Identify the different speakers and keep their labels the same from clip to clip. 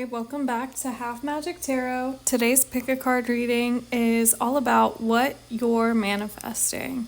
Speaker 1: Hi, welcome back to Half Magic Tarot. Today's pick a card reading is all about what you're manifesting.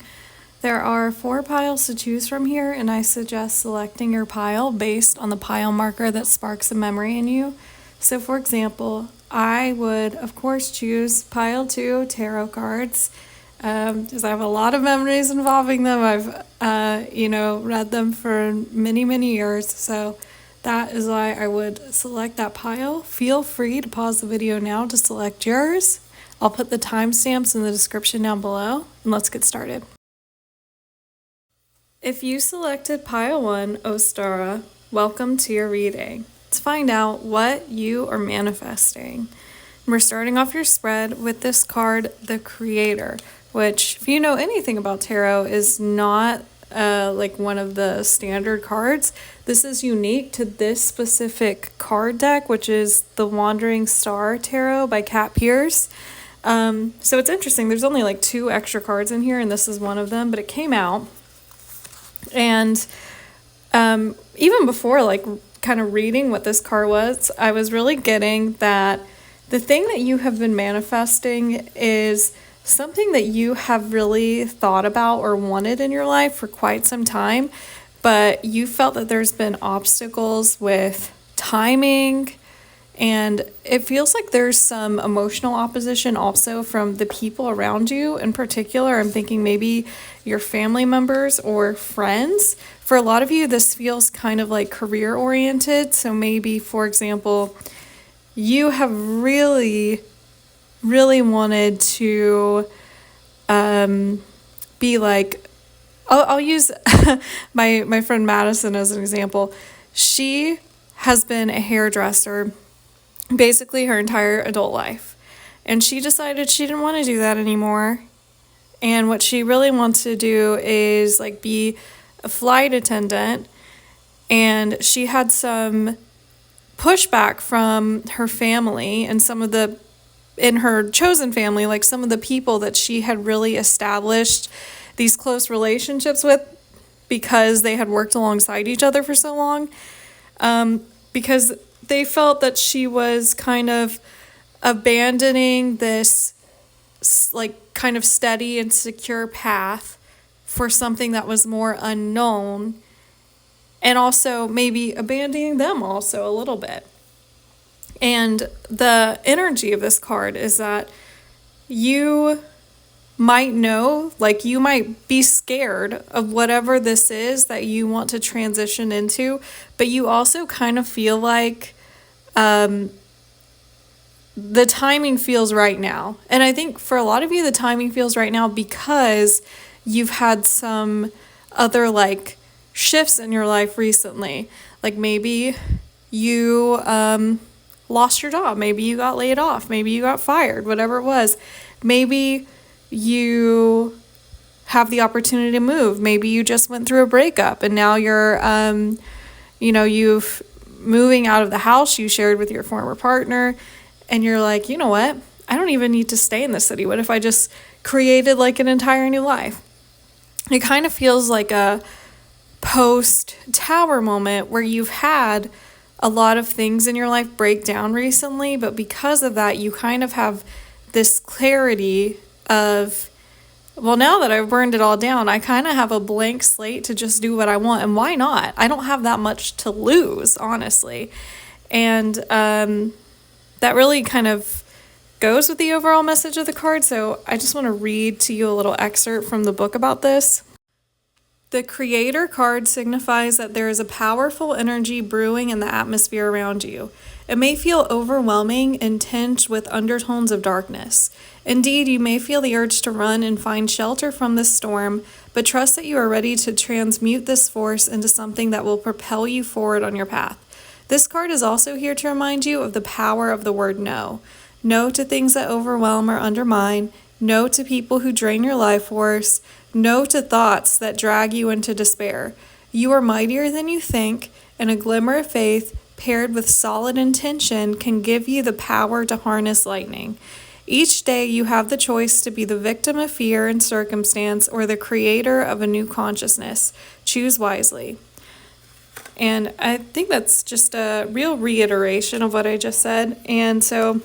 Speaker 1: There are 4 piles to choose from here, and I suggest selecting your pile based on the pile marker that sparks a memory in you. So for example, I would of course choose pile 2 tarot cards because I have a lot of memories involving them. I've read them for many years, so that is why I would select that pile. Feel free to pause the video now to select yours. I'll put the timestamps in the description down below, and let's get started. If you selected pile 1, Ostara, welcome to your reading. Let's find out what you are manifesting. We're starting off your spread with this card, the Creator, which, if you know anything about tarot, is not like one of the standard cards. This is unique to this specific card deck, which is the Wandering Star Tarot by Kat Pierce. So it's interesting. There's only like 2 extra cards in here, and this is one of them, but it came out. And even before like kind of reading what this card was, I was really getting that the thing that you have been manifesting is something that you have really thought about or wanted in your life for quite some time, but you felt that there's been obstacles with timing, and it feels like there's some emotional opposition also from the people around you. In particular, I'm thinking maybe your family members or friends. For a lot of you, this feels kind of like career oriented. So maybe, for example, you have really wanted to be like, I'll use my friend Madison as an example. She has been a hairdresser basically her entire adult life, and she decided she didn't want to do that anymore, and what she really wants to do is like be a flight attendant. And she had some pushback from her family and some of the in her chosen family, like some of the people that she had really established these close relationships with because they had worked alongside each other for so long, because they felt that she was kind of abandoning this like kind of steady and secure path for something that was more unknown, and also maybe abandoning them also a little bit. And the energy of this card is that you might know, like you might be scared of whatever this is that you want to transition into, but you also kind of feel like the timing feels right now. And I think for a lot of you, the timing feels right now because you've had some other like shifts in your life recently. Like maybe you lost your job, maybe you got laid off, maybe you got fired, whatever it was. Maybe you have the opportunity to move. Maybe you just went through a breakup and now you're you've moving out of the house you shared with your former partner, and you're like, you know what, I don't even need to stay in the city. What if I just created like an entire new life? It kind of feels like a post-tower moment where you've had a lot of things in your life break down recently, but because of that, you kind of have this clarity of, well, now that I've burned it all down, I kind of have a blank slate to just do what I want, and why not? I don't have that much to lose, honestly. And that really kind of goes with the overall message of the card, so I just want to read to you a little excerpt from the book about this. The Creator card signifies that there is a powerful energy brewing in the atmosphere around you. It may feel overwhelming and tinged with undertones of darkness. Indeed, you may feel the urge to run and find shelter from this storm, but trust that you are ready to transmute this force into something that will propel you forward on your path. This card is also here to remind you of the power of the word no. No to things that overwhelm or undermine. No to people who drain your life force. No to thoughts that drag you into despair. You are mightier than you think, and a glimmer of faith paired with solid intention can give you the power to harness lightning. Each day you have the choice to be the victim of fear and circumstance or the creator of a new consciousness. Choose wisely. And I think that's just a real reiteration of what I just said. And so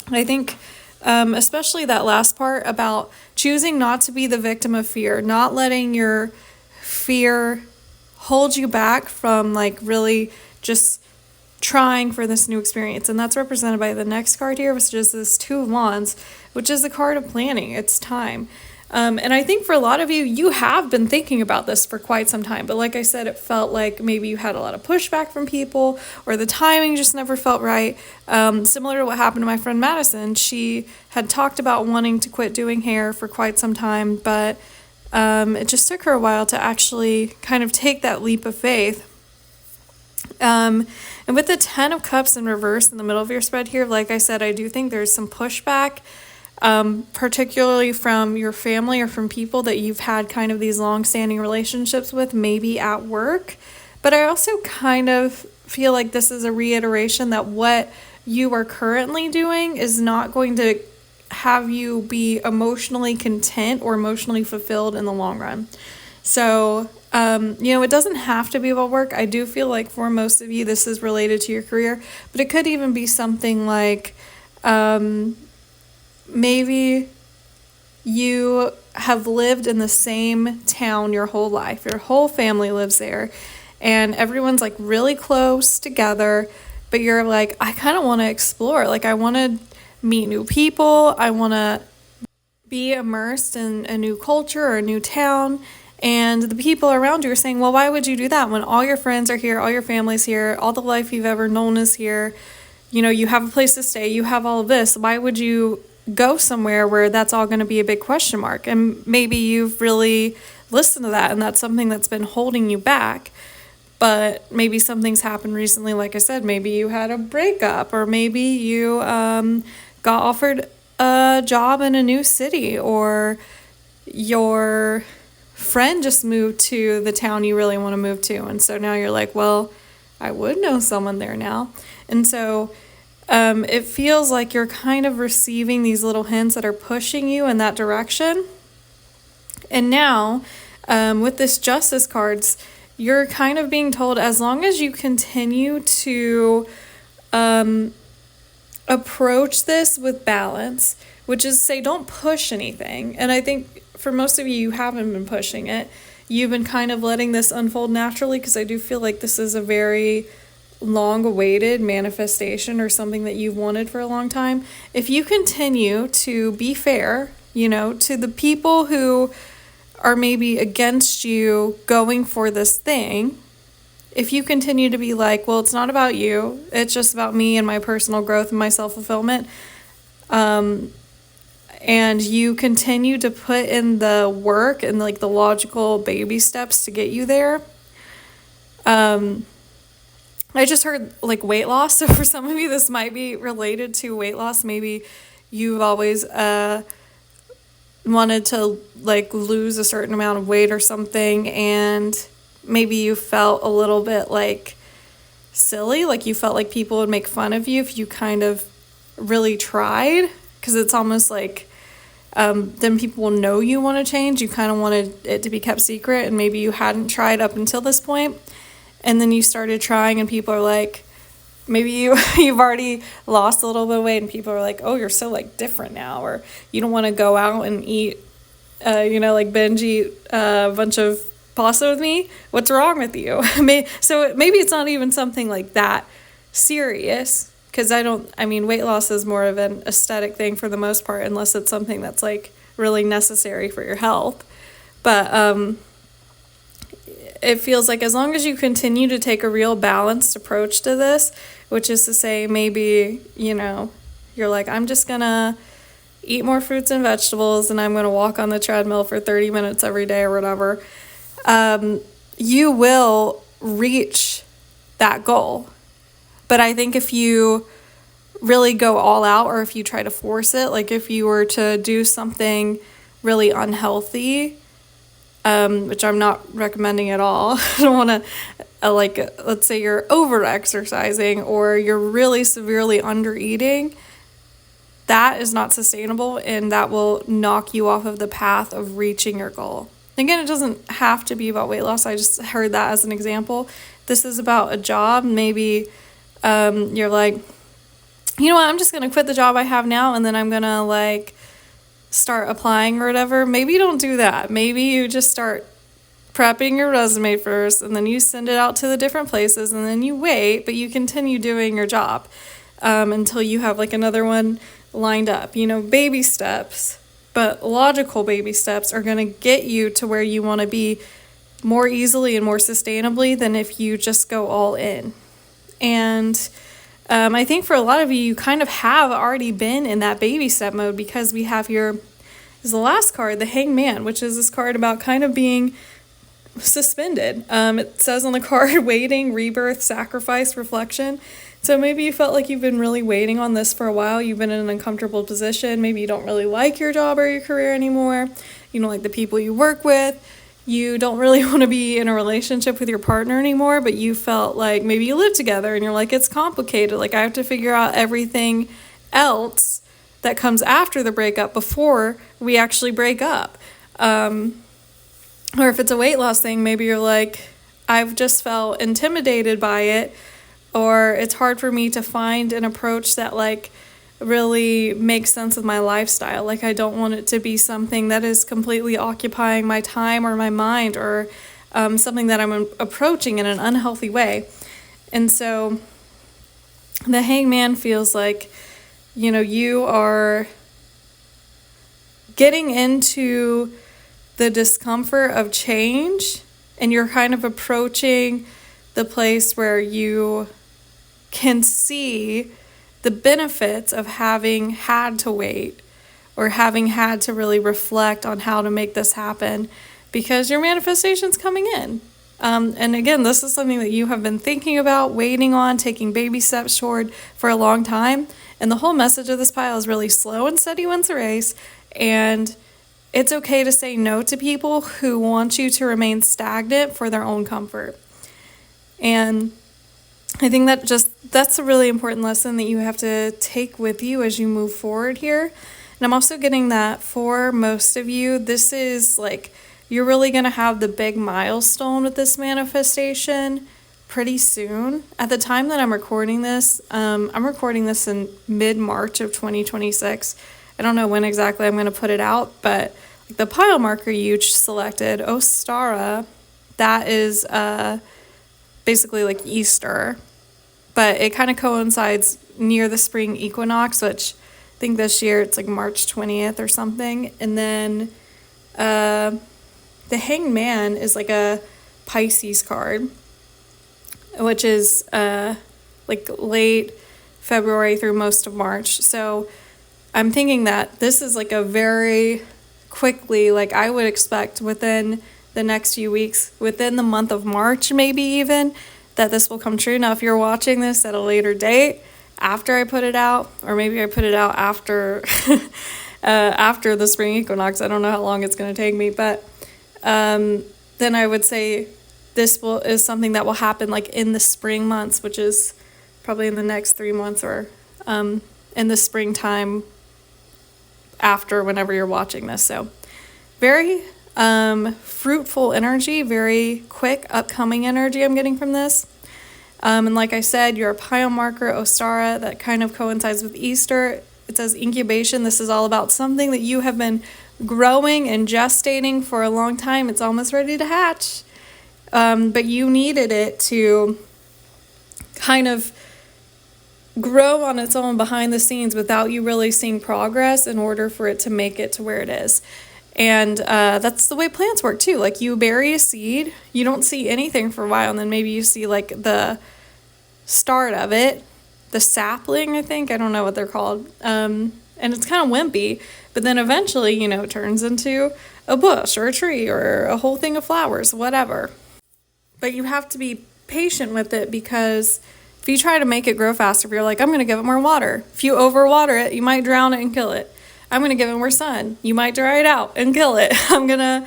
Speaker 1: I think especially that last part about choosing not to be the victim of fear, not letting your fear hold you back from like really just trying for this new experience. And that's represented by the next card here, which is this Two of Wands, which is the card of planning. It's time. And I think for a lot of you, you have been thinking about this for quite some time. But like I said, it felt like maybe you had a lot of pushback from people, or the timing just never felt right. Similar to what happened to my friend Madison. She had talked about wanting to quit doing hair for quite some time, but it just took her a while to actually kind of take that leap of faith. And with the 10 of Cups in reverse in the middle of your spread here, like I said, I do think there's some pushback, particularly from your family or from people that you've had kind of these long-standing relationships with, maybe at work. But I also kind of feel like this is a reiteration that what you are currently doing is not going to have you be emotionally content or emotionally fulfilled in the long run. So, it doesn't have to be about work. I do feel like for most of you, this is related to your career, but it could even be something like, maybe you have lived in the same town your whole life. Your whole family lives there, and everyone's like really close together, but you're like, I kind of want to explore. Like, I want to meet new people. I want to be immersed in a new culture or a new town. And the people around you are saying, well, why would you do that when all your friends are here, all your family's here, all the life you've ever known is here? You have a place to stay, you have all of this. Why would you go somewhere where that's all going to be a big question mark? And maybe you've really listened to that, and that's something that's been holding you back. But maybe something's happened recently. Like I said, maybe you had a breakup, or maybe you got offered a job in a new city, or your friend just moved to the town you really want to move to. And so now you're like, well, I would know someone there now. And so it feels like you're kind of receiving these little hints that are pushing you in that direction. And now with this Justice cards, you're kind of being told, as long as you continue to approach this with balance, which is say, don't push anything. And I think for most of you, you haven't been pushing it. You've been kind of letting this unfold naturally, because I do feel like this is a very long-awaited manifestation or something that you've wanted for a long time. If you continue to be fair, to the people who are maybe against you going for this thing, if you continue to be like, well, it's not about you, it's just about me and my personal growth and my self-fulfillment, and you continue to put in the work and like the logical baby steps to get you there. I just heard like weight loss. So for some of you, this might be related to weight loss. Maybe you've always wanted to like lose a certain amount of weight or something, and maybe you felt a little bit like silly, like you felt like people would make fun of you if you kind of really tried, because it's almost like then people will know you want to change. You kind of wanted it to be kept secret, and maybe you hadn't tried up until this point, and then you started trying, and people are like, maybe you've already lost a little bit of weight, and people are like, oh, you're so like different now, or you don't want to go out and eat like binge eat a bunch of pasta with me. What's wrong with you? So maybe it's not even something like that serious, because weight loss is more of an aesthetic thing for the most part, unless it's something that's like really necessary for your health. But it feels like as long as you continue to take a real balanced approach to this, which is to say, maybe, you're like, I'm just gonna eat more fruits and vegetables, and I'm gonna walk on the treadmill for 30 minutes every day or whatever, you will reach that goal. But I think if you really go all out, or if you try to force it, like if you were to do something really unhealthy, which I'm not recommending at all. I don't want to, let's say you're over-exercising or you're really severely under-eating, that is not sustainable, and that will knock you off of the path of reaching your goal. Again, it doesn't have to be about weight loss. I just heard that as an example. this is about a job, maybe you're like, you know what, I'm just going to quit the job I have now and then I'm going to like start applying or whatever. Maybe you don't do that. Maybe you just start prepping your resume first and then you send it out to the different places and then you wait, but you continue doing your job until you have like another one lined up. Baby steps, but logical baby steps are going to get you to where you want to be more easily and more sustainably than if you just go all in. And I think for a lot of you, you kind of have already been in that baby step mode because we have here is the last card, the Hangman, which is this card about kind of being suspended. It says on the card, waiting, rebirth, sacrifice, reflection. So maybe you felt like you've been really waiting on this for a while. You've been in an uncomfortable position. Maybe you don't really like your job or your career anymore. You don't like the people you work with. You don't really want to be in a relationship with your partner anymore, but you felt like maybe you live together and you're like, it's complicated. Like I have to figure out everything else that comes after the breakup before we actually break up. Or if it's a weight loss thing, maybe you're like, I've just felt intimidated by it, or it's hard for me to find an approach that like really makes sense with my lifestyle. Like I don't want it to be something that is completely occupying my time or my mind, or something that I'm approaching in an unhealthy way. And so the Hangman feels like, you are getting into the discomfort of change and you're kind of approaching the place where you can see the benefits of having had to wait or having had to really reflect on how to make this happen because your manifestation's coming in. And again, this is something that you have been thinking about, waiting on, taking baby steps toward for a long time. And the whole message of this pile is really slow and steady wins the race. And it's okay to say no to people who want you to remain stagnant for their own comfort. And I think that's a really important lesson that you have to take with you as you move forward here. And I'm also getting that for most of you, this is like, you're really going to have the big milestone with this manifestation pretty soon. At the time that I'm recording this in mid-March of 2026. I don't know when exactly I'm going to put it out, but the pile marker you selected, Ostara, that is basically like Easter, but it kind of coincides near the spring equinox, which I think this year it's like March 20th or something. And then the Hangman is like a Pisces card, which is like late February through most of March. So I'm thinking that this is like a very quickly, like I would expect within the next few weeks, within the month of March maybe even, that this will come true. Now if you're watching this at a later date, after I put it out, or maybe I put it out after after the spring equinox, I don't know how long it's going to take me, but then I would say this is something that will happen like in the spring months, which is probably in the next 3 months, or in the springtime after whenever you're watching this. So very fruitful energy, very quick upcoming energy I'm getting from this. And like I said, your pile marker, Ostara, that kind of coincides with Easter. It says incubation. This is all about something that you have been growing and gestating for a long time. It's almost ready to hatch. But you needed it to kind of grow on its own behind the scenes without you really seeing progress in order for it to make it to where it is. And that's the way plants work too. Like you bury a seed, you don't see anything for a while, and then maybe you see like the start of it, the sapling, I think. I don't know what they're called. And it's kind of wimpy, but then eventually, it turns into a bush or a tree or a whole thing of flowers, whatever. But you have to be patient with it, because if you try to make it grow faster, if you're like, I'm going to give it more water. If you overwater it, you might drown it and kill it. I'm going to give it more sun. You might dry it out and kill it. I'm going to,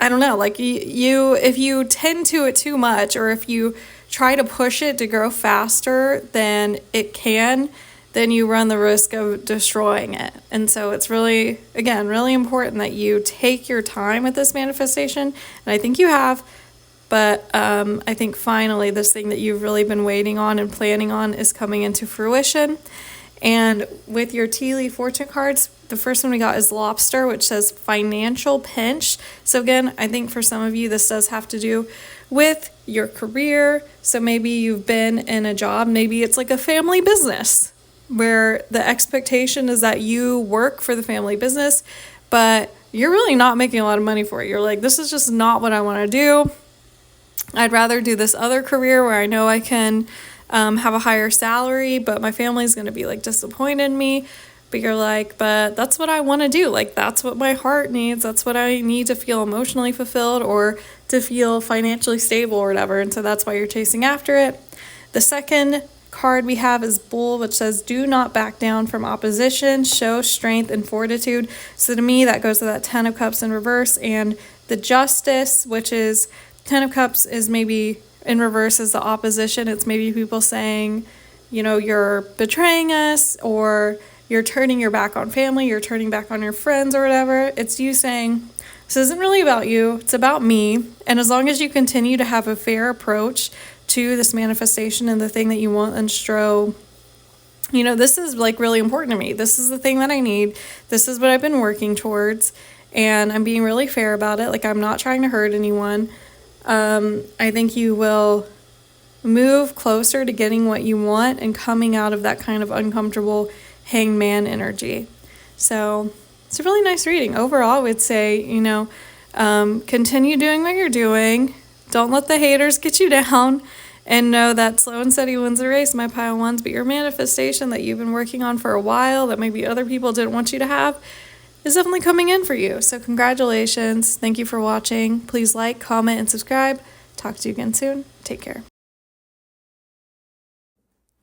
Speaker 1: I don't know, like if you tend to it too much, or if you try to push it to grow faster than it can, then you run the risk of destroying it. And so it's really, again, really important that you take your time with this manifestation. And I think you have, But I think finally this thing that you've really been waiting on and planning on is coming into fruition. And with your tea leaf fortune cards, the first one we got is lobster, which says financial pinch. So again, I think for some of you, this does have to do with your career. So maybe you've been in a job, maybe it's like a family business where the expectation is that you work for the family business, but you're really not making a lot of money for it. You're like, this is just not what I want to do. I'd rather do this other career where I know I can have a higher salary, but my family's going to be like disappointed in me. But you're like, but that's what I want to do. Like, that's what my heart needs. That's what I need to feel emotionally fulfilled or to feel financially stable or whatever. And so that's why you're chasing after it. The second card we have is Bull, which says, do not back down from opposition, show strength and fortitude. So to me, that goes to that 10 of Cups in reverse. And the Justice, which is 10 of Cups, is maybe in reverse as the opposition. It's maybe people saying, you know, you're betraying us, or you're turning your back on family, you're turning back on your friends or whatever. It's you saying, this isn't really about you, it's about me. And as long as you continue to have a fair approach to this manifestation and the thing that you want and show, you know, this is like really important to me. This is the thing that I need. This is what I've been working towards. And I'm being really fair about it. Like, I'm not trying to hurt anyone. I think you will move closer to getting what you want and coming out of that kind of uncomfortable hangman energy. So it's a really nice reading. Overall, I would say, you know, continue doing what you're doing. Don't let the haters get you down, and know that slow and steady wins the race, my pile ones. But your manifestation that you've been working on for a while that maybe other people didn't want you to have is definitely coming in for you. So congratulations. Thank you for watching. Please like, comment, and subscribe. Talk to you again soon. Take care.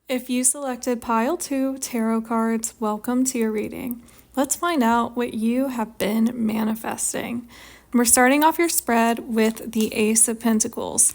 Speaker 1: If you selected Pile 2 tarot cards, welcome to your reading. Let's find out what you have been manifesting. We're starting off your spread with the Ace of Pentacles,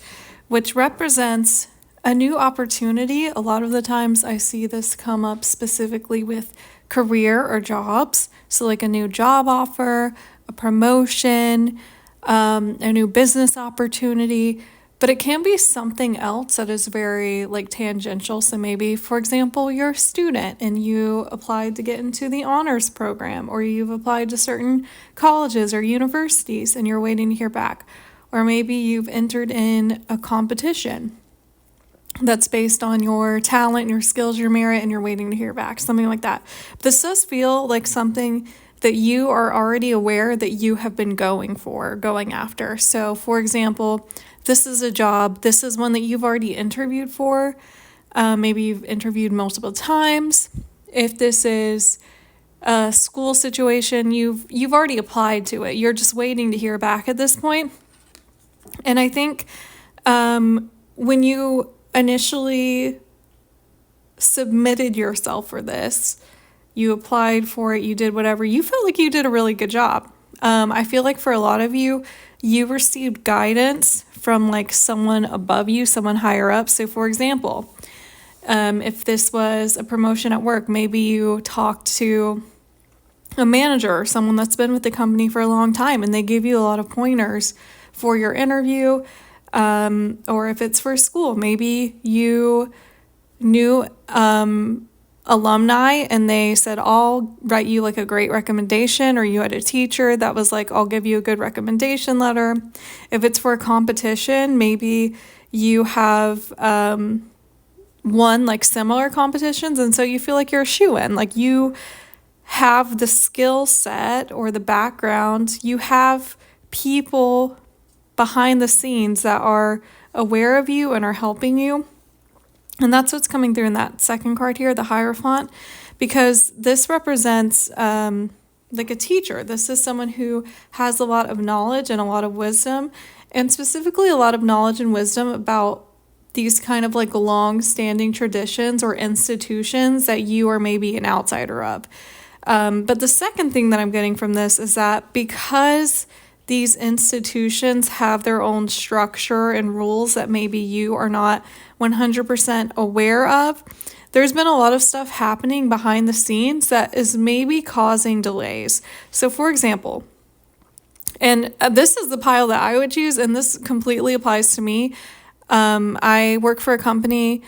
Speaker 1: which represents a new opportunity. A lot of the times I see this come up specifically with career or jobs. So like a new job offer, a promotion, a new business opportunity. But it can be something else that is very like tangential. So maybe, for example, you're a student and you applied to get into the honors program, or you've applied to certain colleges or universities and you're waiting to hear back. Or maybe you've entered in a competition that's based on your talent, your skills, your merit, and you're waiting to hear back, something like that. This does feel like something that you are already aware that you have been going after. So, for example, this is a job, this is one that you've already interviewed for. Maybe you've interviewed multiple times. If this is a school situation, you've already applied to it. You're just waiting to hear back at this point. And I think when you initially submitted yourself for this, you applied for it, you did whatever, you felt like you did a really good job. I feel like for a lot of you, you received guidance from like someone above you, someone higher up. So for example, if this was a promotion at work, maybe you talked to a manager or someone that's been with the company for a long time and they gave you a lot of pointers for your interview. Or if it's for school, maybe you knew alumni and they said, I'll write you like a great recommendation, or you had a teacher that was like, I'll give you a good recommendation letter. If it's for a competition, maybe you have won like similar competitions, and so you feel like you're a shoo-in, like you have the skill set or the background, you have people behind the scenes that are aware of you and are helping you. And that's what's coming through in that second card here, the Hierophant, because this represents like a teacher. This is someone who has a lot of knowledge and a lot of wisdom, and specifically a lot of knowledge and wisdom about these kind of like long-standing traditions or institutions that you are maybe an outsider of. But the second thing that I'm getting from this is that because these institutions have their own structure and rules that maybe you are not 100% aware of, there's been a lot of stuff happening behind the scenes that is maybe causing delays. So for example, And this is the pile that I would choose, and this completely applies to me. I work for a company.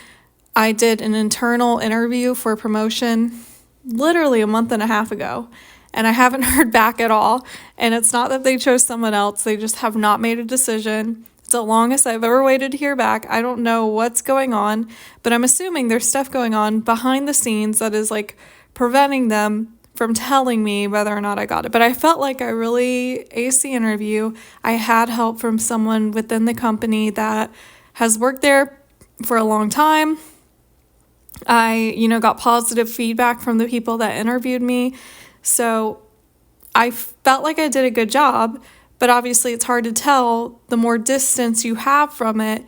Speaker 1: I did an internal interview for a promotion literally a month and a half ago, and I haven't heard back at all. And it's not that they chose someone else. They just have not made a decision. It's the longest I've ever waited to hear back. I don't know what's going on, but I'm assuming there's stuff going on behind the scenes that is like preventing them from telling me whether or not I got it. But I felt like I really aced the interview. I had help from someone within the company that has worked there for a long time. I, got positive feedback from the people that interviewed me. So I felt like I did a good job, but obviously it's hard to tell the more distance you have from it,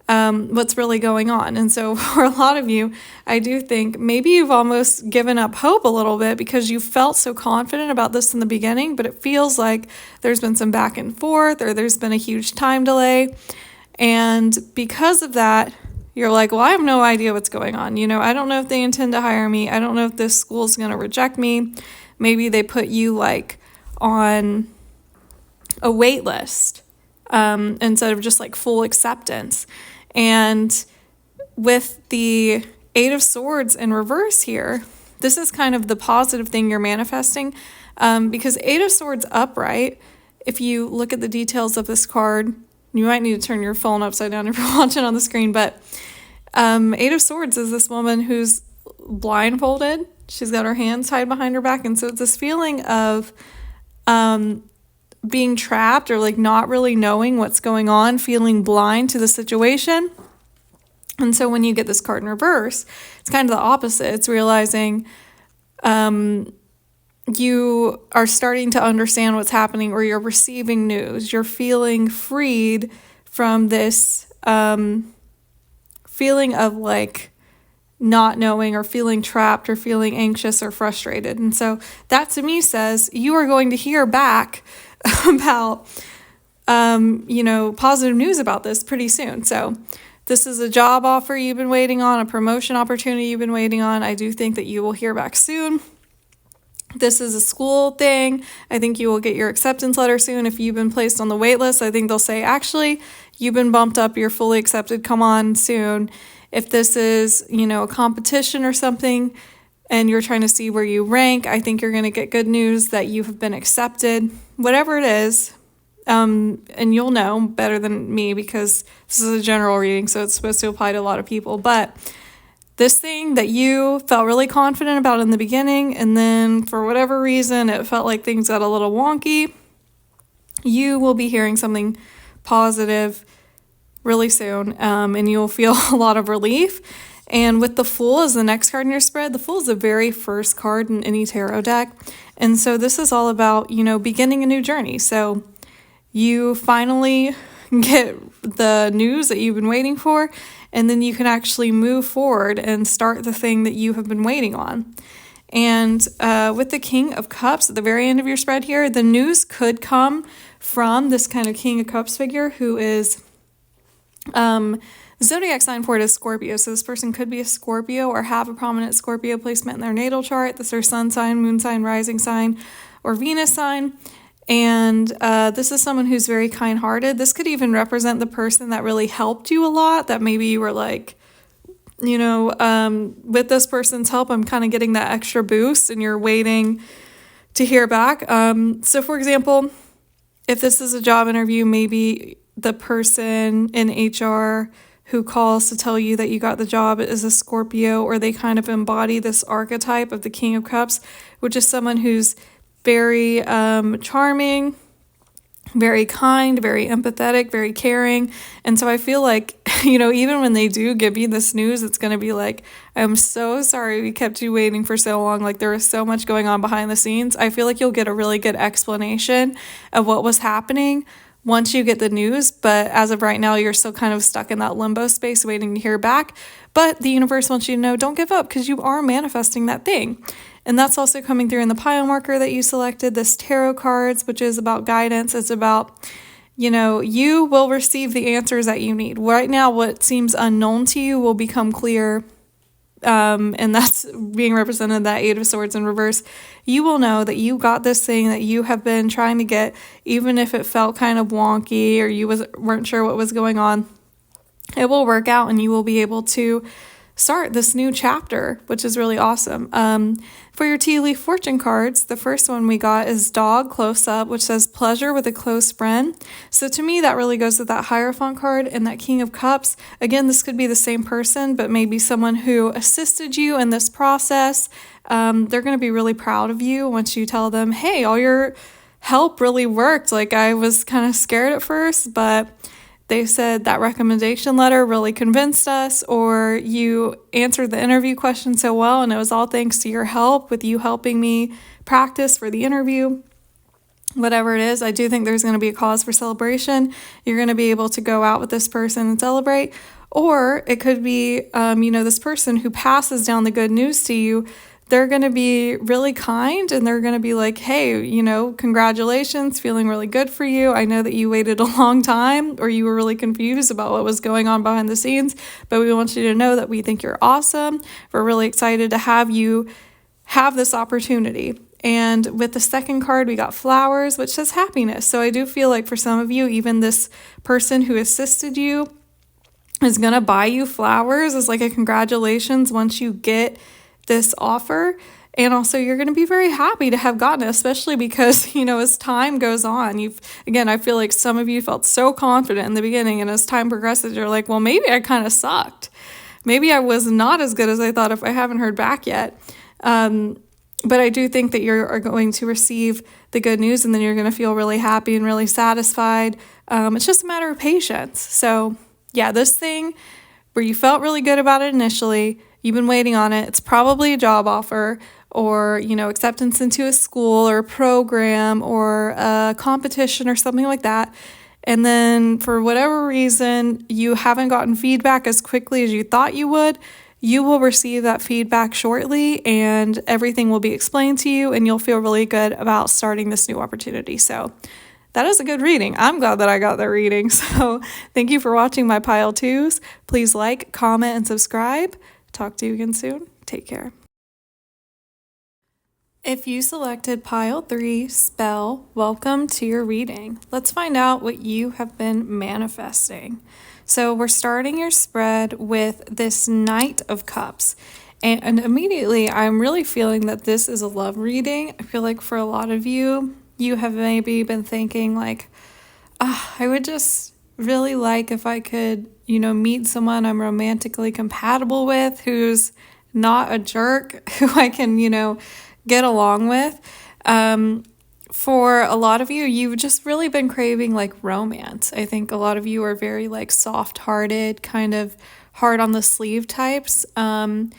Speaker 1: what's really going on. And so for a lot of you, I do think maybe you've almost given up hope a little bit because you felt so confident about this in the beginning, but it feels like there's been some back and forth or there's been a huge time delay. And because of that, you're like, well, I have no idea what's going on. I don't know if they intend to hire me. I don't know if this school's going to reject me. Maybe they put you like on a wait list instead of just like full acceptance. And with the Eight of Swords in reverse here, this is kind of the positive thing you're manifesting, because Eight of Swords upright, if you look at the details of this card, you might need to turn your phone upside down if you're watching on the screen, but Eight of Swords is this woman who's blindfolded. She's got her hands tied behind her back, and so it's this feeling of being trapped or like not really knowing what's going on, feeling blind to the situation. And so when you get this card in reverse, it's kind of the opposite. It's realizing you are starting to understand what's happening, or you're receiving news. You're feeling freed from this feeling of like not knowing or feeling trapped or feeling anxious or frustrated. And so that to me says you are going to hear back about, positive news about this pretty soon. So this is a job offer you've been waiting on, a promotion opportunity you've been waiting on. I do think that you will hear back soon. This is a school thing. I think you will get your acceptance letter soon. If you've been placed on the wait list, I think they'll say, actually, you've been bumped up, you're fully accepted, come on soon. If this is, a competition or something and you're trying to see where you rank, I think you're going to get good news that you have been accepted. Whatever it is, and you'll know better than me because this is a general reading, so it's supposed to apply to a lot of people. But this thing that you felt really confident about in the beginning, and then for whatever reason, it felt like things got a little wonky, you will be hearing something positive really soon, and you'll feel a lot of relief. And with the Fool as the next card in your spread, the Fool is the very first card in any tarot deck. And so this is all about, beginning a new journey. So you finally get the news that you've been waiting for, and then you can actually move forward and start the thing that you have been waiting on. And with the King of Cups at the very end of your spread here, the news could come from this kind of King of Cups figure who is zodiac sign for it is Scorpio. So this person could be a Scorpio or have a prominent Scorpio placement in their natal chart. That's their sun sign, moon sign, rising sign, or Venus sign. And this is someone who's very kind-hearted. This could even represent the person that really helped you a lot, that maybe you were like, with this person's help, I'm kind of getting that extra boost and you're waiting to hear back. So for example, if this is a job interview, maybe the person in HR who calls to tell you that you got the job is a Scorpio, or they kind of embody this archetype of the King of Cups, which is someone who's very charming, very kind, very empathetic, very caring. And so I feel like, even when they do give you this news, it's going to be like, I'm so sorry we kept you waiting for so long. Like there was so much going on behind the scenes. I feel like you'll get a really good explanation of what was happening once you get the news, but as of right now, you're still kind of stuck in that limbo space waiting to hear back. But the universe wants you to know, don't give up, because you are manifesting that thing. And that's also coming through in the pile marker that you selected, this tarot cards, which is about guidance. It's about, you will receive the answers that you need. Right now, what seems unknown to you will become clear and that's being represented that Eight of Swords in reverse, you will know that you got this thing that you have been trying to get, even if it felt kind of wonky or you weren't sure what was going on. It will work out and you will be able to start this new chapter, which is really awesome. For your tea leaf fortune cards, the first one we got is Dog Close Up, which says pleasure with a close friend. So to me, that really goes with that Hierophant card and that King of Cups. Again, this could be the same person, but maybe someone who assisted you in this process. They're going to be really proud of you once you tell them, hey, all your help really worked. Like, I was kind of scared at first, but they said that recommendation letter really convinced us, or you answered the interview question so well, and it was all thanks to your help with you helping me practice for the interview. Whatever it is, I do think there's going to be a cause for celebration. You're going to be able to go out with this person and celebrate. Or it could be, this person who passes down the good news to you. They're going to be really kind and they're going to be like, hey, congratulations, feeling really good for you. I know that you waited a long time or you were really confused about what was going on behind the scenes, but we want you to know that we think you're awesome. We're really excited to have you have this opportunity. And with the second card, we got Flowers, which says happiness. So I do feel like for some of you, even this person who assisted you is going to buy you flowers as like a congratulations once you get this offer. And also you're going to be very happy to have gotten it, especially because, as time goes on, I feel like some of you felt so confident in the beginning, and as time progresses, you're like, well, maybe I kind of sucked. Maybe I was not as good as I thought if I haven't heard back yet. But I do think that you're going to receive the good news and then you're going to feel really happy and really satisfied. It's just a matter of patience. So yeah, this thing where you felt really good about it initially, you've been waiting on it. It's probably a job offer or, acceptance into a school or a program or a competition or something like that. And then for whatever reason, you haven't gotten feedback as quickly as you thought you would. You will receive that feedback shortly and everything will be explained to you and you'll feel really good about starting this new opportunity. So that is a good reading. I'm glad that I got that reading. So thank you for watching my Pile 2s. Please like, comment, and subscribe. Talk to you again soon. Take care. If you selected Pile 3, Spell, welcome to your reading. Let's find out what you have been manifesting. So we're starting your spread with this Knight of Cups. And immediately I'm really feeling that this is a love reading. I feel like for a lot of you, you have maybe been thinking like, I would just really like if I could, meet someone I'm romantically compatible with, who's not a jerk, who I can, get along with. For a lot of you, you've just really been craving like romance. I think a lot of you are very like soft-hearted, kind of hard on the sleeve types. And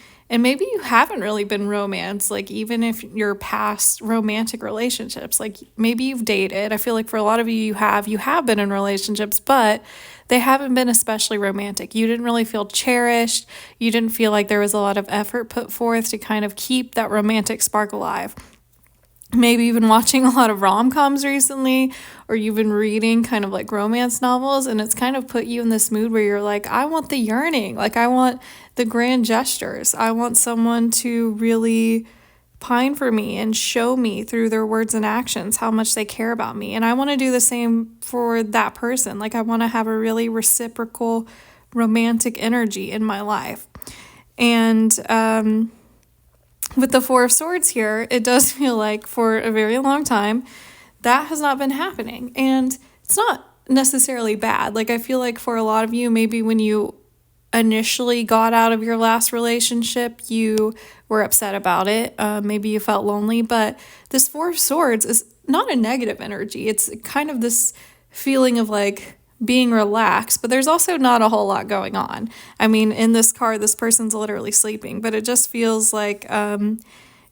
Speaker 1: maybe you haven't really been romance, like even if your past romantic relationships, like maybe you've dated. I feel like for a lot of you, you have been in relationships, but they haven't been especially romantic. You didn't really feel cherished. You didn't feel like there was a lot of effort put forth to kind of keep that romantic spark alive. Maybe you've been watching a lot of rom-coms recently, or you've been reading kind of like romance novels, and it's kind of put you in this mood where you're like, I want the yearning, like I want the grand gestures. I want someone to really pine for me and show me through their words and actions how much they care about me. And I want to do the same for that person. Like I want to have a really reciprocal romantic energy in my life. And, with the Four of Swords here, it does feel like for a very long time that has not been happening. And it's not necessarily bad. Like I feel like for a lot of you, maybe when you initially got out of your last relationship, you were upset about it. Maybe you felt lonely, but this Four of Swords is not a negative energy. It's kind of this feeling of like being relaxed, but there's also not a whole lot going on. I mean, in this card, this person's literally sleeping, but it just feels like,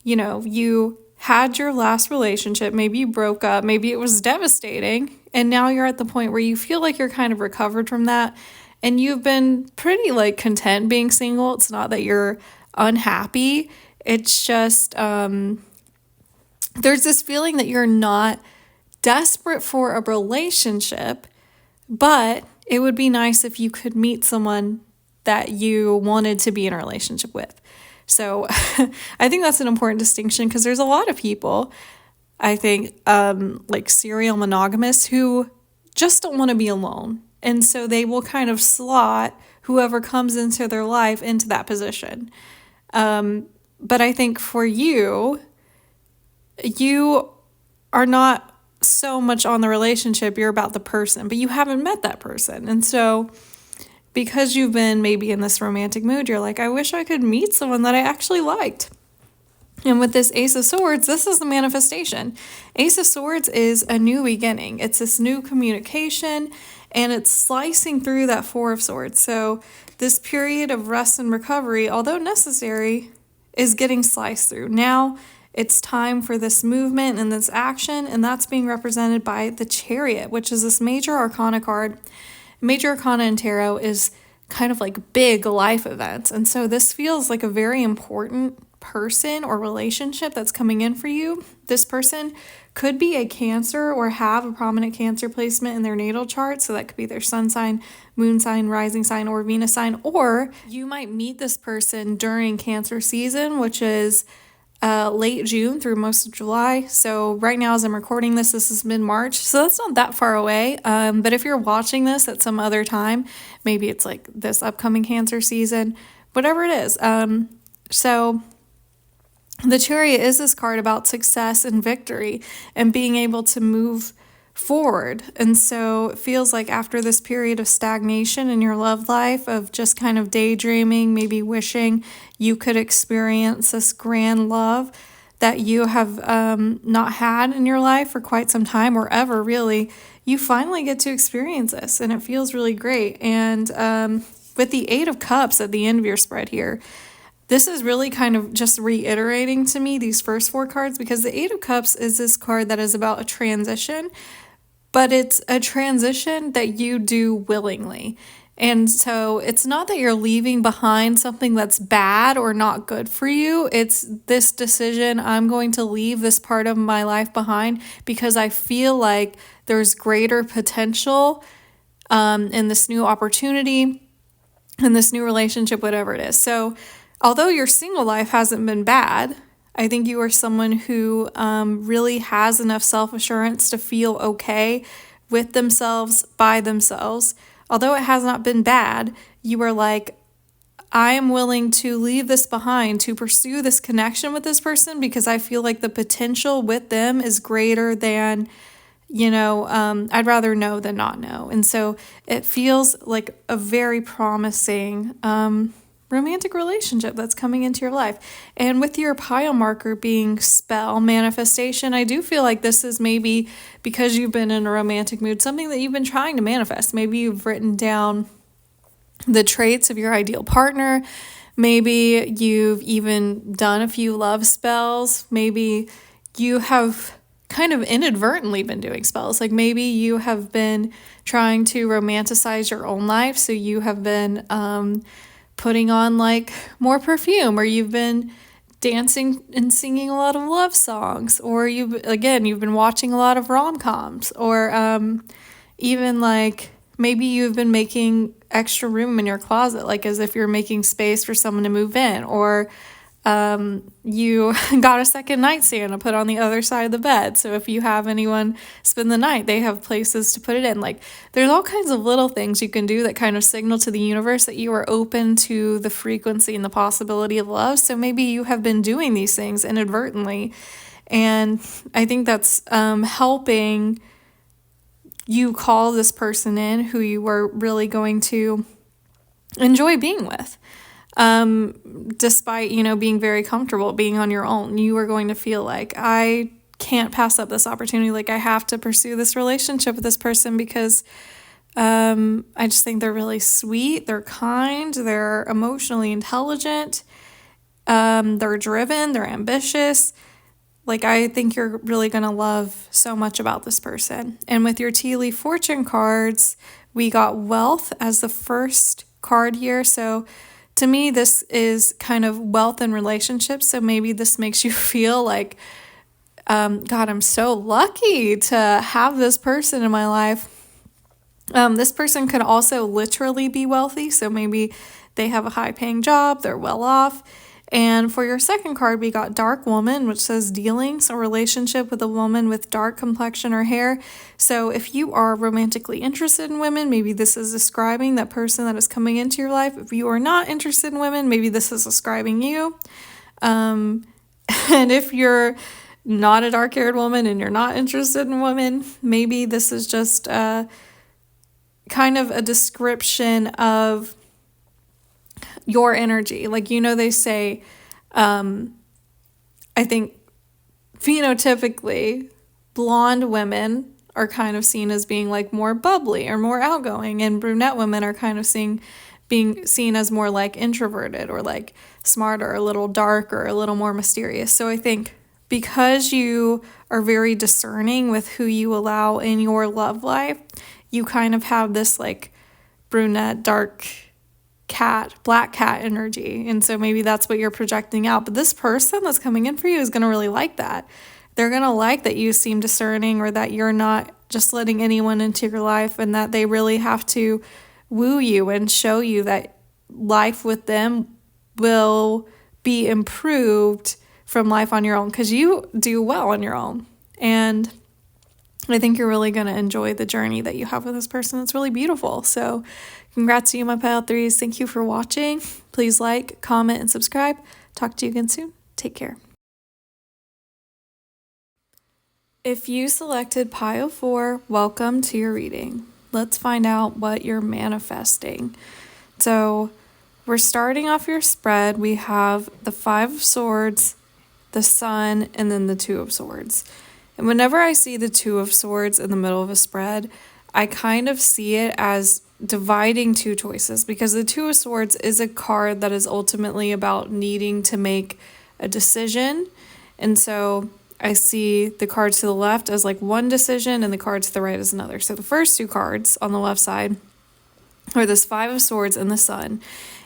Speaker 1: you had your last relationship, maybe you broke up, maybe it was devastating, and now you're at the point where you feel like you're kind of recovered from that, and you've been pretty like content being single. It's not that you're unhappy. It's just, there's this feeling that you're not desperate for a relationship, but it would be nice if you could meet someone that you wanted to be in a relationship with. So I think that's an important distinction, because there's a lot of people, I think, like serial monogamists, who just don't want to be alone. And so they will kind of slot whoever comes into their life into that position. But I think for you, you are not so much on the relationship, you're about the person, but you haven't met that person. And so because you've been maybe in this romantic mood, you're like, I wish I could meet someone that I actually liked. And with this Ace of Swords, this is the manifestation. Ace of Swords is a new beginning. It's this new communication, and it's slicing through that Four of Swords. So this period of rest and recovery, although necessary, is getting sliced through. Now it's time for this movement and this action, and that's being represented by the Chariot, which is this major arcana card. Major arcana in tarot is kind of like big life events. And so this feels like a very important person or relationship that's coming in for you. This person could be a Cancer or have a prominent Cancer placement in their natal chart. So that could be their sun sign, moon sign, rising sign, or Venus sign. Or you might meet this person during Cancer season, which is late June through most of July. So right now, as I'm recording this is mid-March. So that's not that far away. But if you're watching this at some other time, maybe it's like this upcoming Cancer season, whatever it is. So the Chariot is this card about success and victory and being able to move forward. And so it feels like after this period of stagnation in your love life, of just kind of daydreaming, maybe wishing you could experience this grand love that you have not had in your life for quite some time, or ever really, you finally get to experience this, and it feels really great. And with the Eight of Cups at the end of your spread here, this is really kind of just reiterating to me these first four cards, because the Eight of Cups is this card that is about a transition, but it's a transition that you do willingly. And so it's not that you're leaving behind something that's bad or not good for you. It's this decision, I'm going to leave this part of my life behind because I feel like there's greater potential in this new opportunity, in this new relationship, whatever it is. So although your single life hasn't been bad, I think you are someone who really has enough self-assurance to feel okay with themselves, by themselves. Although it has not been bad, you are like, I am willing to leave this behind to pursue this connection with this person because I feel like the potential with them is greater than, I'd rather know than not know. And so it feels like a very promising romantic relationship that's coming into your life. And with your pile marker being spell manifestation, I do feel like this is maybe because you've been in a romantic mood, something that you've been trying to manifest. Maybe you've written down the traits of your ideal partner. Maybe you've even done a few love spells. Maybe you have kind of inadvertently been doing spells. Like maybe you have been trying to romanticize your own life. So you have been putting on like more perfume, or you've been dancing and singing a lot of love songs, or you've been watching a lot of rom-coms, or even like maybe you've been making extra room in your closet, like as if you're making space for someone to move in, or you got a second nightstand to put on the other side of the bed. So if you have anyone spend the night, they have places to put it in. Like there's all kinds of little things you can do that kind of signal to the universe that you are open to the frequency and the possibility of love. So maybe you have been doing these things inadvertently. And I think that's helping you call this person in who you were really going to enjoy being with. Despite, being very comfortable being on your own, you are going to feel like, I can't pass up this opportunity. Like I have to pursue this relationship with this person because, I just think they're really sweet. They're kind. They're emotionally intelligent. They're driven. They're ambitious. Like I think you're really going to love so much about this person. And with your tea leaf fortune cards, we got wealth as the first card here. So to me, this is kind of wealth and relationships. So maybe this makes you feel like, God, I'm so lucky to have this person in my life. This person could also literally be wealthy. So maybe they have a high paying job, they're well off. And for your second card, we got Dark Woman, which says dealings, a relationship with a woman with dark complexion or hair. So if you are romantically interested in women, maybe this is describing that person that is coming into your life. If you are not interested in women, maybe this is describing you. And if you're not a dark-haired woman and you're not interested in women, maybe this is just kind of a description of your energy. Like, they say, I think phenotypically, blonde women are kind of seen as being like more bubbly or more outgoing, and brunette women are kind of being seen as more like introverted or like smarter, a little darker, a little more mysterious. So I think because you are very discerning with who you allow in your love life, you kind of have this like brunette, dark cat, black cat energy. And so maybe that's what you're projecting out. But this person that's coming in for you is going to really like that. They're going to like that you seem discerning, or that you're not just letting anyone into your life, and that they really have to woo you and show you that life with them will be improved from life on your own, because you do well on your own. And I think you're really going to enjoy the journey that you have with this person. It's really beautiful. So congrats to you, my pile threes. Thank you for watching. Please like, comment, and subscribe. Talk to you again soon. Take care. If you selected pile 4, welcome to your reading. Let's find out what you're manifesting. So we're starting off your spread. We have the 5 of Swords, the Sun, and then the 2 of Swords. And whenever I see the 2 of Swords in the middle of a spread, I kind of see it as dividing 2 choices, because the 2 of Swords is a card that is ultimately about needing to make a decision. And so I see the card to the left as like one decision and the card to the right as another. So the first 2 cards on the left side are this 5 of Swords and the Sun.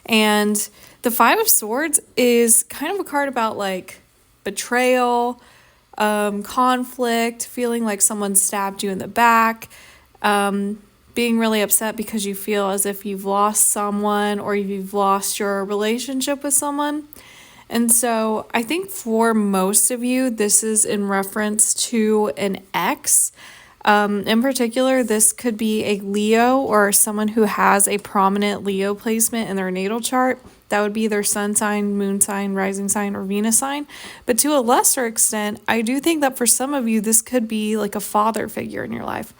Speaker 1: And the 5 of Swords is kind of a card about like betrayal, conflict, feeling like someone stabbed you in the back, being really upset because you feel as if you've lost someone or you've lost your relationship with someone. And so I think for most of you, this is in reference to an ex. In particular, this could be a Leo or someone who has a prominent Leo placement in their natal chart. That would be their sun sign, moon sign, rising sign, or Venus sign. But to a lesser extent, I do think that for some of you, this could be like a father figure in your life.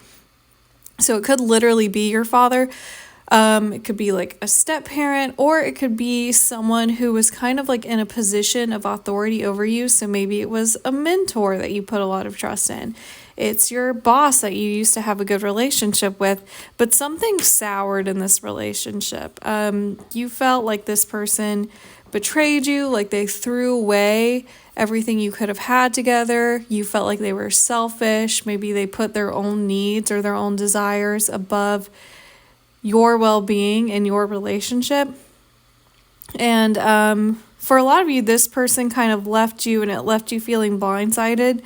Speaker 1: So it could literally be your father. It could be like a step parent, or it could be someone who was kind of like in a position of authority over you. So maybe it was a mentor that you put a lot of trust in. It's your boss that you used to have a good relationship with, but something soured in this relationship. You felt like this person betrayed you, like they threw away everything you could have had together. You felt like they were selfish. Maybe they put their own needs or their own desires above your well-being in your relationship. And for a lot of you, this person kind of left you, and it left you feeling blindsided.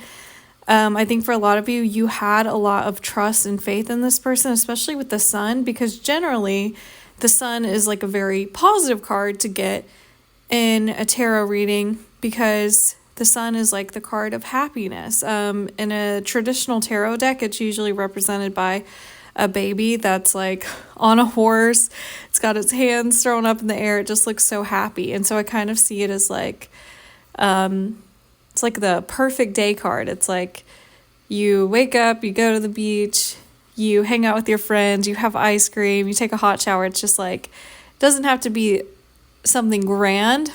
Speaker 1: I think for a lot of you, you had a lot of trust and faith in this person, especially with the Sun, because generally the Sun is like a very positive card to get in a tarot reading, because the Sun is like the card of happiness. In a traditional tarot deck, it's usually represented by a baby that's like on a horse. It's got its hands thrown up in the air. It just looks so happy. And so I kind of see it as like, it's like the perfect day card. It's like you wake up, you go to the beach, you hang out with your friends, you have ice cream, you take a hot shower. It's just like, it doesn't have to be something grand,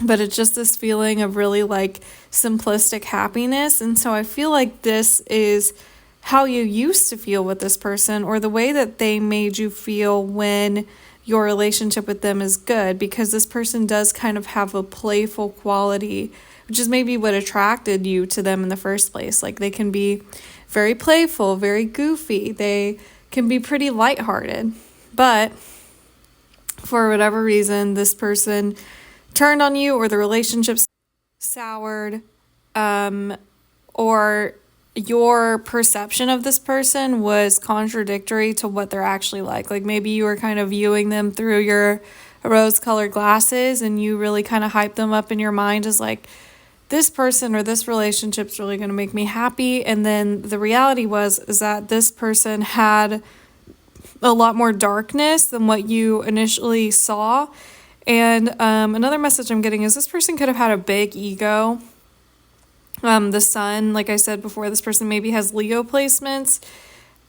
Speaker 1: but it's just this feeling of really like simplistic happiness. And so I feel like this is how you used to feel with this person, or the way that they made you feel when your relationship with them is good, because this person does kind of have a playful quality, which is maybe what attracted you to them in the first place. Like they can be very playful, very goofy. They can be pretty lighthearted, but for whatever reason, this person turned on you, or the relationship soured, or your perception of this person was contradictory to what they're actually like. Like maybe you were kind of viewing them through your rose-colored glasses and you really kind of hype them up in your mind as like, this person or this relationship's really going to make me happy. And then the reality is that this person had a lot more darkness than what you initially saw. And another message I'm getting is this person could have had a big ego. The sun, like I said before, this person maybe has Leo placements.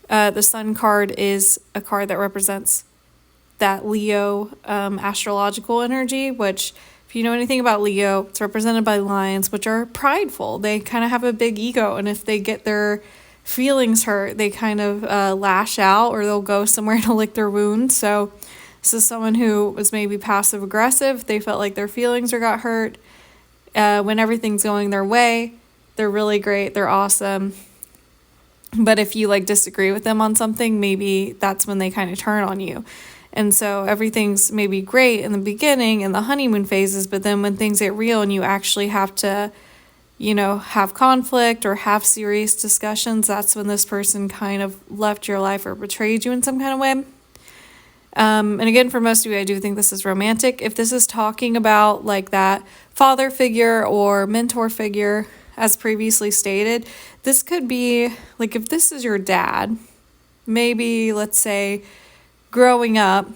Speaker 1: The sun card is a card that represents that Leo astrological energy, which if you know anything about Leo, it's represented by lions, which are prideful. They kind of have a big ego, and if they get their feelings hurt, they kind of lash out, or they'll go somewhere to lick their wounds. So this is someone who was maybe passive aggressive. They felt like their feelings or got hurt. When everything's going their way, they're really great. They're awesome. But if you like disagree with them on something, maybe that's when they kind of turn on you. And so everything's maybe great in the beginning in the honeymoon phases, but then when things get real and you actually have to, have conflict or have serious discussions, that's when this person kind of left your life or betrayed you in some kind of way. And again, for most of you, I do think this is romantic. If this is talking about like that father figure or mentor figure, as previously stated, this could be like if this is your dad, maybe let's say growing up,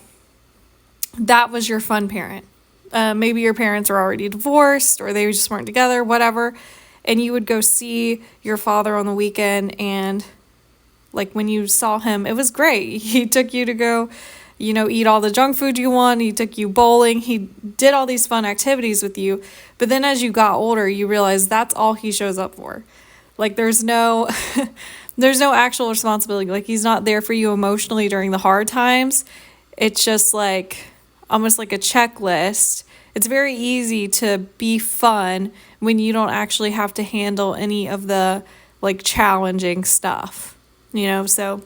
Speaker 1: that was your fun parent. Maybe your parents are already divorced or they just weren't together, whatever. And you would go see your father on the weekend, and like when you saw him, it was great. He took you to go, eat all the junk food you want. He took you bowling. He did all these fun activities with you. But then as you got older, you realize that's all he shows up for. Like there's no there's no actual responsibility. Like he's not there for you emotionally during the hard times. It's just like almost like a checklist. It's very easy to be fun when you don't actually have to handle any of the like challenging stuff, so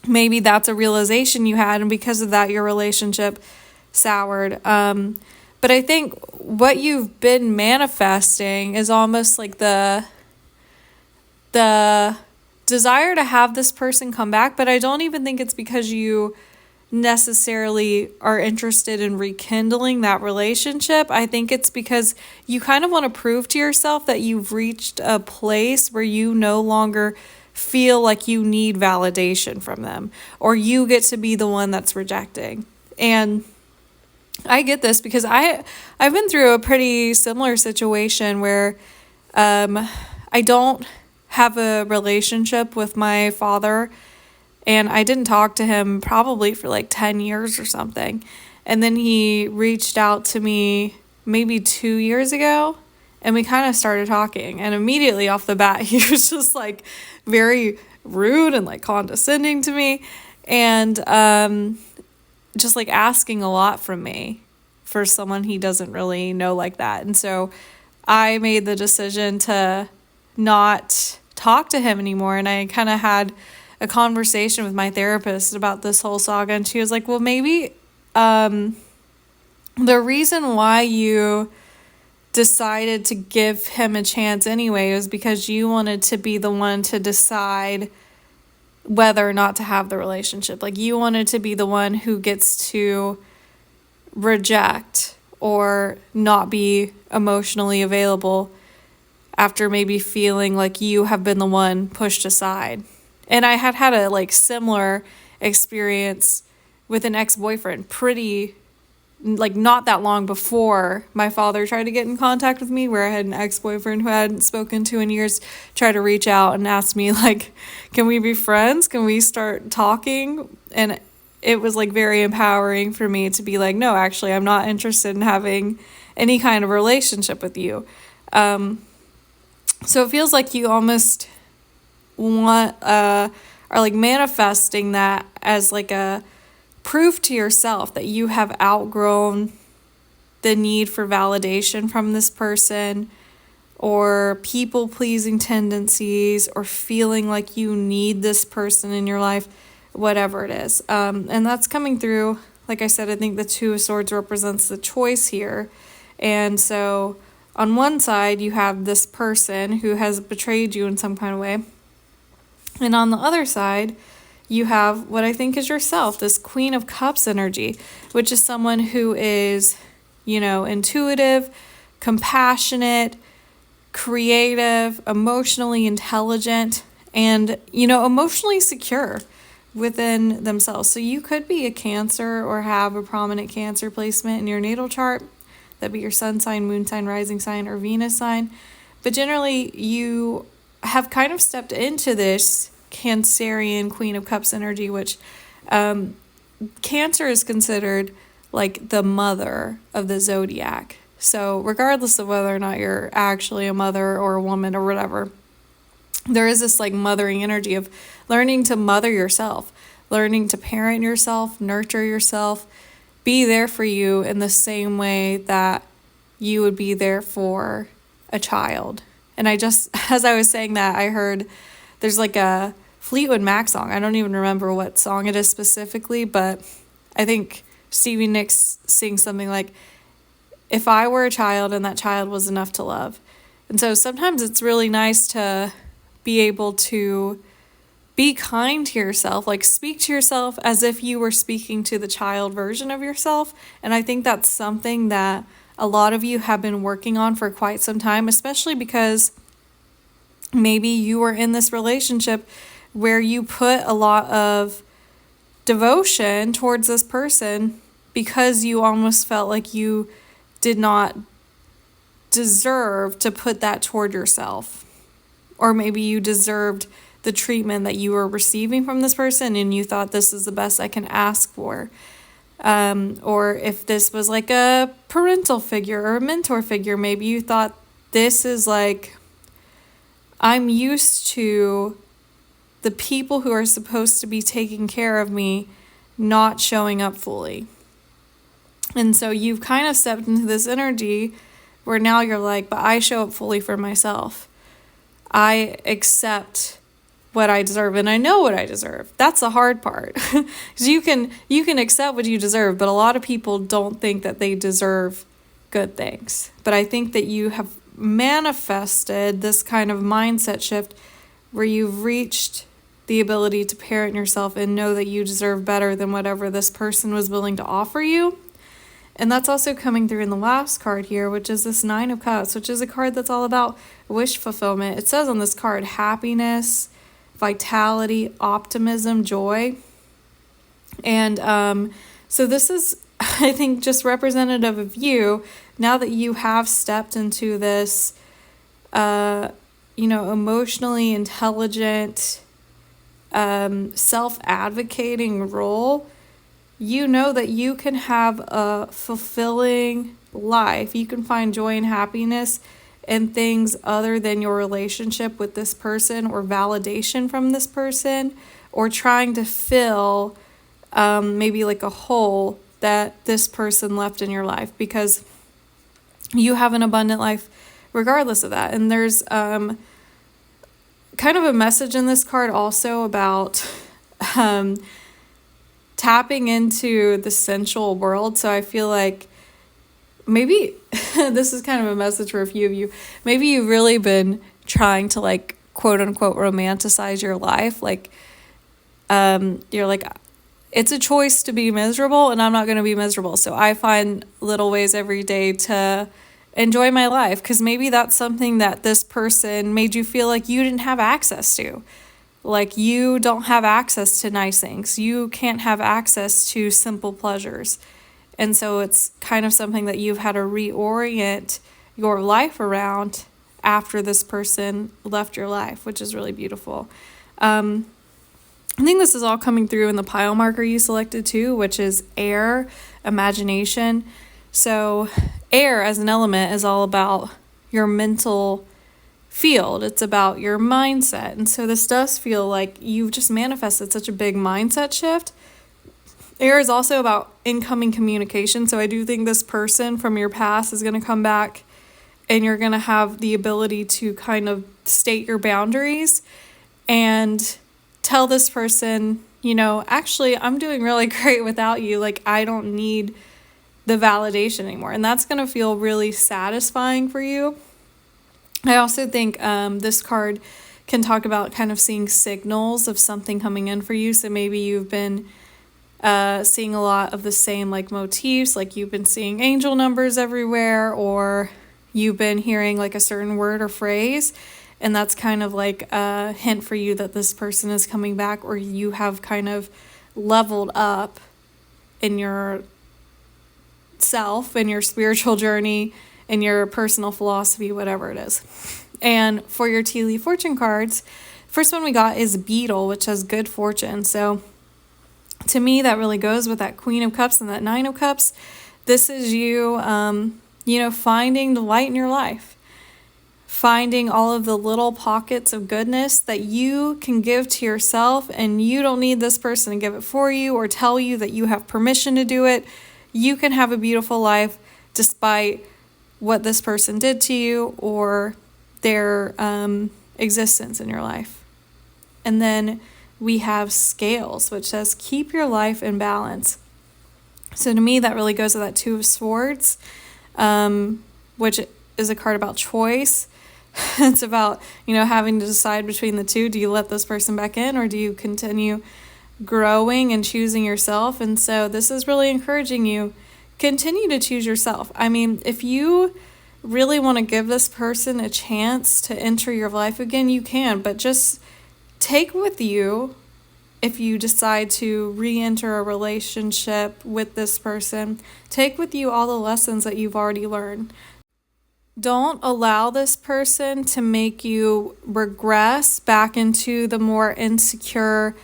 Speaker 1: maybe that's a realization you had, and because of that, your relationship soured. But I think what you've been manifesting is almost like the desire to have this person come back, but I don't even think it's because you necessarily are interested in rekindling that relationship. I think it's because you kind of want to prove to yourself that you've reached a place where you no longer feel like you need validation from them, or you get to be the one that's rejecting. And I get this because I've been through a pretty similar situation where I don't have a relationship with my father, and I didn't talk to him probably for like 10 years or something. And then he reached out to me maybe 2 years ago, and we kind of started talking. And immediately off the bat, he was just like very rude and like condescending to me, and just like asking a lot from me for someone he doesn't really know like that. And so I made the decision to not talk to him anymore. And I kind of had a conversation with my therapist about this whole saga, and she was like, well, maybe the reason why you decided to give him a chance anyway was because you wanted to be the one to decide whether or not to have the relationship. Like you wanted to be the one who gets to reject or not be emotionally available after maybe feeling like you have been the one pushed aside. And I had a like similar experience with an ex-boyfriend pretty like not that long before my father tried to get in contact with me, where I had an ex-boyfriend who I hadn't spoken to in years try to reach out and ask me like, can we be friends? Can we start talking? And it was like very empowering for me to be like, no, actually, I'm not interested in having any kind of relationship with you. So it feels like you almost are like manifesting that as like a proof to yourself that you have outgrown the need for validation from this person, or people-pleasing tendencies, or feeling like you need this person in your life, whatever it is. And that's coming through. Like I said, I think the Two of Swords represents the choice here. And so on one side, you have this person who has betrayed you in some kind of way. And on the other side, you have what I think is yourself, this Queen of Cups energy, which is someone who is, intuitive, compassionate, creative, emotionally intelligent, and, emotionally secure within themselves. So you could be a Cancer or have a prominent Cancer placement in your natal chart. That'd be your sun sign, moon sign, rising sign, or Venus sign. But generally, you have kind of stepped into this Cancerian Queen of Cups energy, which Cancer is considered like the mother of the zodiac. So regardless of whether or not you're actually a mother or a woman or whatever, there is this like mothering energy of learning to mother yourself, learning to parent yourself, nurture yourself, be there for you in the same way that you would be there for a child. And as I was saying that, I heard there's like a Fleetwood Mac song. I don't even remember what song it is specifically, but I think Stevie Nicks sings something like, if I were a child and that child was enough to love. And so sometimes it's really nice to be able to be kind to yourself, like speak to yourself as if you were speaking to the child version of yourself. And I think that's something that a lot of you have been working on for quite some time, especially because maybe you were in this relationship where you put a lot of devotion towards this person because you almost felt like you did not deserve to put that toward yourself. Or maybe you deserved the treatment that you were receiving from this person and you thought this is the best I can ask for. Or if this was like a parental figure or a mentor figure, maybe you thought this is like, I'm used to the people who are supposed to be taking care of me not showing up fully. And so you've kind of stepped into this energy where now you're like, but I show up fully for myself. I accept what I deserve and I know what I deserve. That's the hard part. Because you can accept what you deserve, but a lot of people don't think that they deserve good things. But I think that you have manifested this kind of mindset shift where you've reached the ability to parent yourself and know that you deserve better than whatever this person was willing to offer you. And that's also coming through in the last card here, which is this Nine of Cups, which is a card that's all about wish fulfillment. It says on this card, happiness, vitality, optimism, joy. And so this is, I think, just representative of you now that you have stepped into this, emotionally intelligent, self-advocating role. You know that you can have a fulfilling life. You can find joy and happiness in things other than your relationship with this person or validation from this person or trying to fill maybe like a hole that this person left in your life, because you have an abundant life regardless of that. And there's kind of a message in this card also about tapping into the sensual world. So I feel like maybe this is kind of a message for a few of you. Maybe you've really been trying to like quote unquote romanticize your life. Like you're like, it's a choice to be miserable and I'm not going to be miserable. So I find little ways every day to enjoy my life, because maybe that's something that this person made you feel like you didn't have access to. Like you don't have access to nice things. You can't have access to simple pleasures. And so it's kind of something that you've had to reorient your life around after this person left your life, which is really beautiful. I think this is all coming through in the pile marker you selected too, which is air, imagination. So air as an element is all about your mental field. It's about your mindset. And so this does feel like you've just manifested such a big mindset shift. Air is also about incoming communication. So I do think this person from your past is going to come back and you're going to have the ability to kind of state your boundaries and tell this person, actually, I'm doing really great without you. Like, I don't need the validation anymore. And that's going to feel really satisfying for you. I also think this card can talk about kind of seeing signals of something coming in for you. So maybe you've been seeing a lot of the same like motifs, like you've been seeing angel numbers everywhere, or you've been hearing like a certain word or phrase, and that's kind of like a hint for you that this person is coming back, or you have kind of leveled up in your self, in your spiritual journey, in your personal philosophy, whatever it is. And for your tea leaf fortune cards, first one we got is Beetle, which has good fortune. So to me, that really goes with that Queen of Cups and that Nine of Cups. This is you, finding the light in your life, finding all of the little pockets of goodness that you can give to yourself, and you don't need this person to give it for you or tell you that you have permission to do it. You can have a beautiful life despite what this person did to you or their existence in your life. And then we have Scales, which says keep your life in balance. So to me, that really goes with that Two of Swords, which is a card about choice. It's about, having to decide between the two. Do you let this person back in, or do you continue growing and choosing yourself? And so this is really encouraging you, continue to choose yourself. I mean, if you really want to give this person a chance to enter your life again, you can, but just take with you, if you decide to re-enter a relationship with this person, take with you all the lessons that you've already learned. Don't allow this person to make you regress back into the more insecure,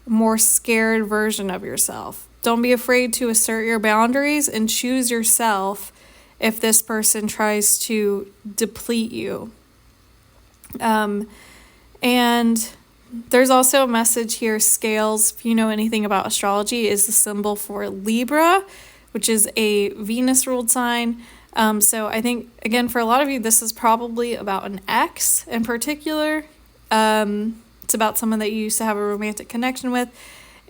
Speaker 1: more scared version of yourself. Don't be afraid to assert your boundaries and choose yourself if this person tries to deplete you. And there's also a message here, Scales, if you know anything about astrology, is the symbol for Libra, which is a Venus-ruled sign. So I think, again, for a lot of you, this is probably about an ex in particular. It's about someone that you used to have a romantic connection with.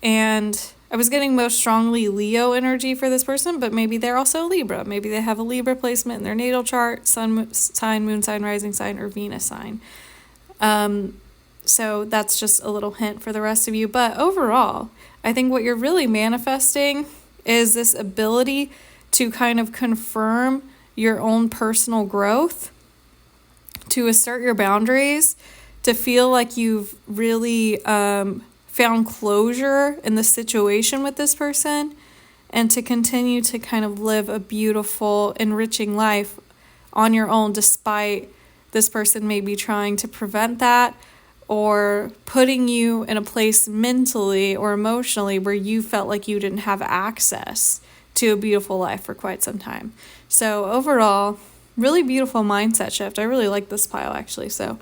Speaker 1: And I was getting most strongly Leo energy for this person, but maybe they're also Libra. Maybe they have a Libra placement in their natal chart, sun sign, moon sign, rising sign, or Venus sign. So that's just a little hint for the rest of you. But overall, I think what you're really manifesting is this ability to kind of confirm your own personal growth, to assert your boundaries, to feel like you've really found closure in the situation with this person, and to continue to kind of live a beautiful, enriching life on your own, despite this person maybe trying to prevent that, or putting you in a place mentally or emotionally where you felt like you didn't have access to a beautiful life for quite some time. So overall, really beautiful mindset shift. I really like this pile, actually. So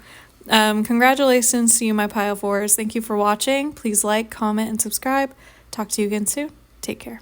Speaker 1: congratulations to you, my pile fours. Thank you for watching. Please like, comment, and subscribe. Talk to you again soon. Take care.